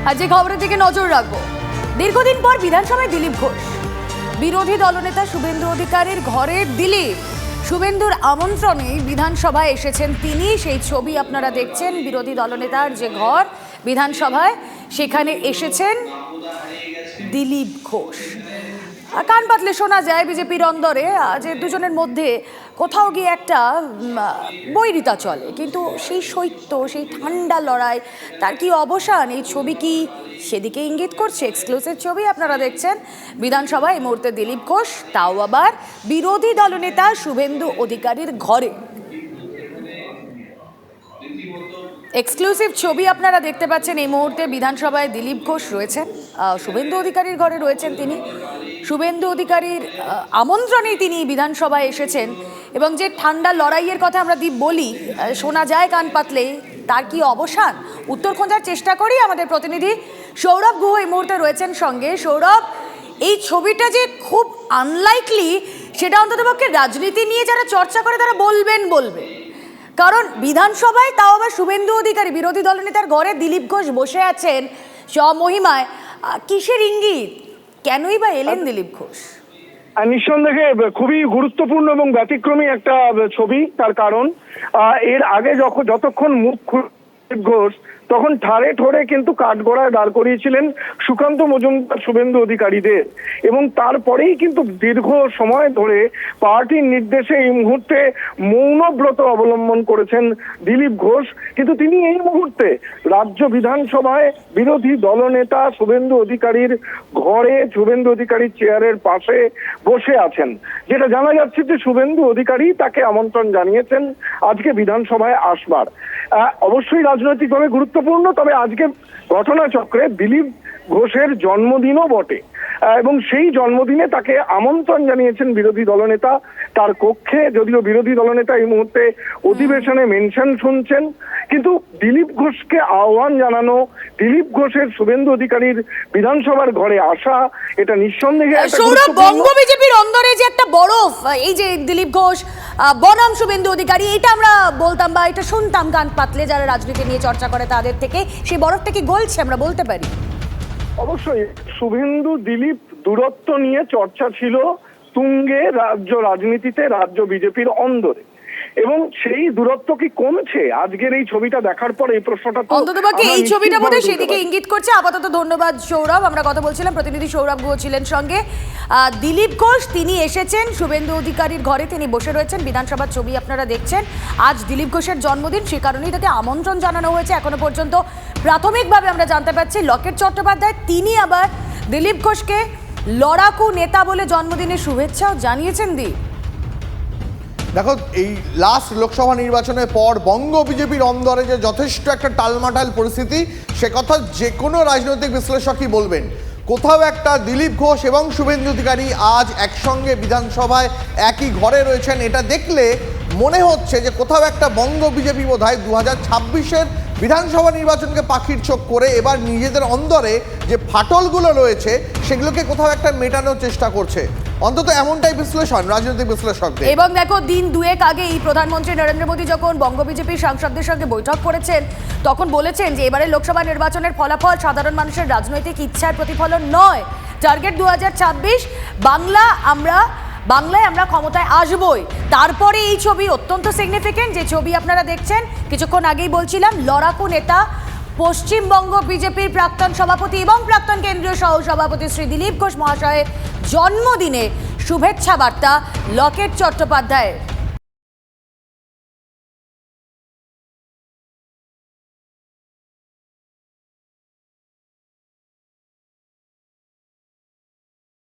আর যে খবরের দিকে নজর রাখবো, দীর্ঘদিন পর বিধানসভায় দিলীপ ঘোষ, বিরোধী দলনেতা শুভেন্দু অধিকারীর ঘরে দিলীপ। শুভেন্দুর আমন্ত্রণে বিধানসভায় এসেছেন তিনি। সেই ছবি আপনারা দেখছেন, বিরোধী দলনেতার যে ঘর বিধানসভায়, সেখানে এসেছেন দিলীপ ঘোষ। কান পাতলে শোনা যায় বিজেপির অন্দরে যে দুজনের মধ্যে কোথাও গিয়ে একটা বৈরিতা চলে, কিন্তু সেই শৈত্য, সেই ঠান্ডা লড়াই, তার কি অবসান? এই ছবি কি সেদিকে ইঙ্গিত করছে? এক্সক্লুসিভ ছবি আপনারা দেখছেন বিধানসভায় এই মুহূর্তে দিলীপ ঘোষ, তাও আবার বিরোধী দলনেতা শুভেন্দু অধিকারীর ঘরে। এক্সক্লুসিভ ছবি আপনারা দেখতে পাচ্ছেন। এই মুহূর্তে বিধানসভায় দিলীপ ঘোষ রয়েছেন, শুভেন্দু অধিকারীর ঘরে রয়েছেন তিনি। শুভেন্দু অধিকারীর আমন্ত্রণেই তিনি বিধানসভায় এসেছেন, এবং যে ঠান্ডা লড়াইয়ের কথা আমরা বলি, শোনা যায় কান পাতলে, তার কি অবসান? উত্তর খোঁজার চেষ্টা করি। আমাদের প্রতিনিধি সৌরভ গুহ এই মুহূর্তে রয়েছেন সঙ্গে। সৌরভ, এই ছবিটা যে খুব আনলাইকলি, সেটা অন্ততপক্ষে রাজনীতি নিয়ে যারা চর্চা করে তারা বলবে, কারণ বিধানসভায়, তাও আবার শুভেন্দু অধিকারী বিরোধী দলনেতার ঘরে দিলীপ ঘোষ বসে আছেন স্বমহিমায়। কিসের ইঙ্গিত? কেনই বা এলেন দিলীপ ঘোষ? নিঃসন্দেহে খুবই গুরুত্বপূর্ণ এবং ব্যতিক্রমী একটা ছবি। তার কারণ এর আগে যতক্ষণ মুখ দিলীপ ঘোষ, তখন ঠাড়ে ঠোড়ে কিন্তু কাঠগড়ায় দাঁড় করিয়েছিলেন সুকান্ত মজুমদার শুভেন্দু অধিকারীদের, এবং তারপরেই কিন্তু দীর্ঘ সময় ধরে পার্টির নির্দেশে এই মুহূর্তে মৌনব্রত অবলম্বন করেছেন দিলীপ ঘোষ। কিন্তু তিনি এই মুহূর্তে রাজ্য বিধানসভায় বিরোধী দলনেতা শুভেন্দু অধিকারীর ঘরে, শুভেন্দু অধিকারীর চেয়ারের পাশে বসে আছেন। যেটা জানা যাচ্ছে যে শুভেন্দু অধিকারী তাকে আমন্ত্রণ জানিয়েছেন আজকে বিধানসভায় আসবার। অবশ্যই রাজনৈতিকভাবে গুরুত্বপূর্ণ, তবে আজকে ঘটনাচক্রে দিলীপ ঘোষের জন্মদিনও বটে, এবং সেই জন্মদিনে তাকে আমন্ত্রণ জানিয়েছেন বিরোধী দলনেতা তার কক্ষে। যদিও বিরোধী দলনেতা এই মুহূর্তে অধিবেশনে মেনশন শুনছেন, কিন্তু দিলীপ ঘোষকে আহ্বান জানানো, দিলীপ ঘোষের শুভেন্দু অধিকারীর বিধানসভার ঘরে আসা, এটা নিঃসন্দেহে সৌরভ, বঙ্গ বিজেপির অন্দরে যে একটা বরফ, এই যে দিলীপ ঘোষ বনাম শুভেন্দু অধিকারী, এটা আমরা বলতাম বা এটা শুনতাম কান পাতলে যারা রাজনীতি নিয়ে চর্চা করে তাদের থেকে, সেই বরফটা কি গলছে আমরা বলতে পারি? অবশ্যই শুভেন্দু দিলীপ দূরত্ব নিয়ে চর্চা ছিল তুঙ্গে রাজ্য রাজনীতিতে, রাজ্য বিজেপির অন্দরে, এবং সেই দূরত্ব কি কমছে আজকের এই ছবিটা দেখার পর? এই প্রশ্নটা অন্ততপক্ষে এই ছবিটা বোধহয় সেদিকে ইঙ্গিত করছে। আপাতত ধন্যবাদ সৌরভ। আমরা কথা বলছিলাম, প্রতিনিধি সৌরভ গুহ ছিলেন সঙ্গে। দিলীপ ঘোষ তিনি এসেছেন শুভেন্দু অধিকারীর ঘরে, তিনি বসে রয়েছেন। বিধানসভার ছবি আপনারা দেখছেন। আজ দিলীপ ঘোষের জন্মদিন, সে কারণেই তাকে আমন্ত্রণ জানানো হয়েছে। এখনো পর্যন্ত প্রাথমিকভাবে আমরা জানতে পারছি লকেট চট্টোপাধ্যায় তিনি আবার দিলীপ ঘোষকে লড়াকু নেতা বলে জন্মদিনের শুভেচ্ছাও জানিয়েছেন। দেখো, এই লাস্ট লোকসভা নির্বাচনের পর বঙ্গ বিজেপির অন্দরে যে যথেষ্ট একটা টালমাটাল পরিস্থিতি, সে কথা যে কোনো রাজনৈতিক বিশ্লেষকই বলবেন। কোথাও একটা দিলীপ ঘোষ এবং শুভেন্দু অধিকারী আজ একসঙ্গে বিধানসভায় একই ঘরে রয়েছেন, এটা দেখলে মনে হচ্ছে যে কোথাও একটা বঙ্গ বিজেপি বোধহয় 2026-এর বিধানসভা নির্বাচনকে পাখির চোখ করে এবার নিজেদের অন্দরে যে ফাটলগুলো রয়েছে সেগুলোকে কোথাও একটা মেটানোর চেষ্টা করছে। অন্তত এমনটাই বিশ্লেষণ রাজনৈতিক বিশ্লেষকদের। এবং দেখো, দিন দুয়েক আগে এই প্রধানমন্ত্রী নরেন্দ্র মোদী যখন বঙ্গ বিজেপির সাংসদদের সঙ্গে বৈঠক করেছেন, তখন বলেছেন যে এবারে লোকসভা নির্বাচনের ফলাফল সাধারণ মানুষের রাজনৈতিক ইচ্ছার প্রতিফলন নয়। টার্গেট 2026, বাংলায় আমরা ক্ষমতায় আসবই। তারপরে এই ছবি অত্যন্ত সিগনিফিকেন্ট, যে ছবি আপনারা দেখছেন। কিছুক্ষণ আগেই বলছিলাম, লড়াকু নেতা পশ্চিমবঙ্গ বিজেপির প্রাক্তন সভাপতি এবং প্রাক্তন কেন্দ্রীয় সহ সভাপতি শ্রী দিলীপ ঘোষ মহাশয়ের জন্মদিনে শুভেচ্ছা বার্তা লকেট চট্টোপাধ্যায়।